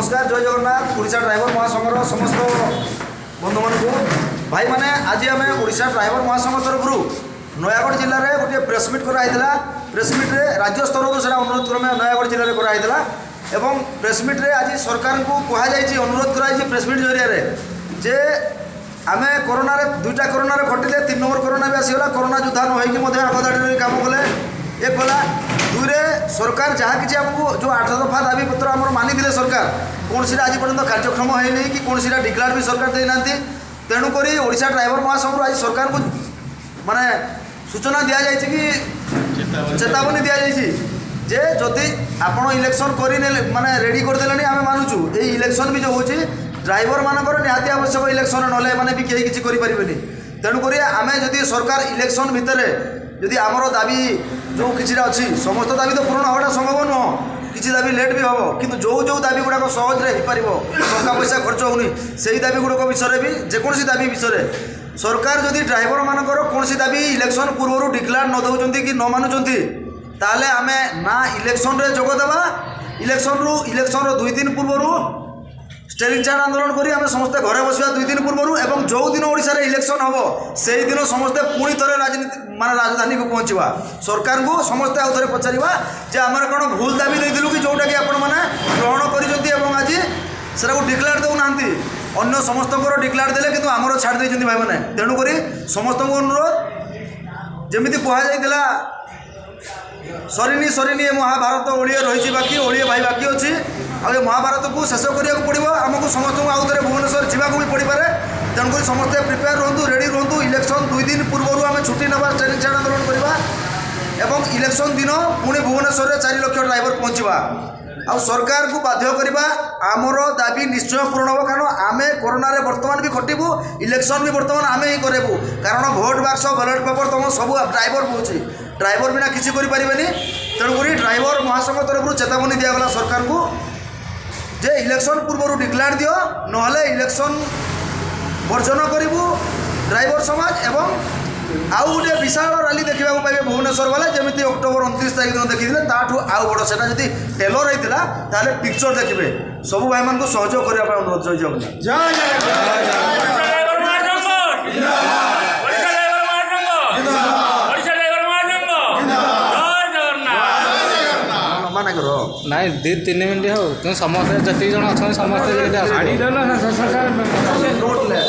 नमस्कार जय जगन्नाथ ओडिशा ड्राइवर महासंघर समस्त बंधु मान भाई मैंने आज आम ओडिशा ड्राइवर महासंघ तरफ नयागढ़ जिले में गोटे प्रेसमिट कराइला। प्रेसमिट्रे राज्य स्तर तो सेटा अनुरोध क्रमे नयागढ़ जिले में कराइला एवं प्रेसमिट्रे आज सरकार को कहुई अनुरोध कराई प्रेसमिट जरिया जे आम कोरोना दुईटा कोरोना खटिले 3 नंबर कोरोना भी आसीगला। कोरोना योद्धा न आगदाड़ी काम कले एक गला दुईरे सरकार जहाँ कि आमको जो 8 दफा दाबी पत्र आम मानी सरकार कौन सी आज पर्यटन कार्यक्रम है कि कौन सी डिक्लेयर भी सरकार देना। तेणुक ओडिशा ड्राइवर महासंघ आज सरकार को माने सूचना दि जाए कि चेतावनी दि जाए जे जदि आपण इलेक्शन कर माने रेडी करदे आम मानुचु ये इलेक्शन भी जो हो ड्राइवर मानकर निहाती आवश्यक इलेक्शन ना मैंने भी कहीं किसी करें। तेणुक आम जदि सरकार इलेक्शन भितर जदि आमर दाबी जो किसी अच्छी समस्त दाबी तो पूरण होगा संभव नुह किसी दाबी लेट भी हम कि जो जो दाबी गुड़ाक सहज हो पार टका पैसा खर्च होनी से दाबी गुड़ाक विषय भी जेकोसी दाबी विषय सरकार जदि ड्राइवर मानकर कौन सी दाबी इलेक्शन पूर्व डिक्लेयर न दौरान कि न मानुंट ताले आम ना इलेक्शन जोगदेवा इलेक्शन 2 दिन पूर्व स्टेरिंग चार्ट आंदोलन करी आम समस्ते घरे बसवा 2 दिन पूर्व एवं जो दिन ओडिशा रे इलेक्शन हम से दिन समस्ते पुणी थे राजनीति माने राजधानी को पहुँचवा सरकार को समस्ते आउ थे पचारा जे आमर कौन भूल दाबी देलु कि जोटा कि आपण मैंने ग्रहण कर आज से डिक्लेयर देना अन्य समस्त डिक्लेयर देले कि आमर छाड़ देते भाई मैंने। तेणुक समस्त अनुरोध जमी कहुला सरीनी सरीनी महाभारत ओडिया रही बाकी ओडिया भाई बाकी अच्छी आ महाभारत को शेष करा पड़ो आमको समस्त आउ थे भुवनेश्वर जावाक भी पड़ पारे। तेणुक समस्ते प्रिपेयर रुहतु रेडी रुहतु इलेक्शन 2 दिन पूर्व आम छुट्टी ना ट्रेनिंग चार्ट आंदोलन करवा एवं इलेक्शन दिन पुणी भुवनेश्वर 4 लाख ड्राइवर पहुँचवा आ सरकार को बाध्य करवा आमर दाबी निश्चय पूरण हो। कारण आम कोरोना बर्तमान भी खटबू इलेक्शन भी बर्तमान आम ही करेबू कारण भोट बाक्स बैलेट पेपर तुम सब ड्राइवर पहुँची ड्राइवर बिना किसी करें। तेणुक ड्राइवर महासंघ तरफ चेतावनी दिगला सरकार को जे इलेक्शन पूर्व डिक्लेयर दियो नहले इलेक्शन वर्जन करूँ ड्राइवर समाज एवं आउ गोटे विशाल रैली देखा पाइबे भुवनेश्वर वाले जमी अक्टोबर 29 तारीख दिन देखी ताठू आउ बड़ से टेलर होता है पिक्चर देखिए सब भाई मान को सहयोग करने अनुरोध। जय जगन्नाथ माना करो नाई 2-3 मिनट हो तुम समस्त जी जन अच्छा समस्त नोट ले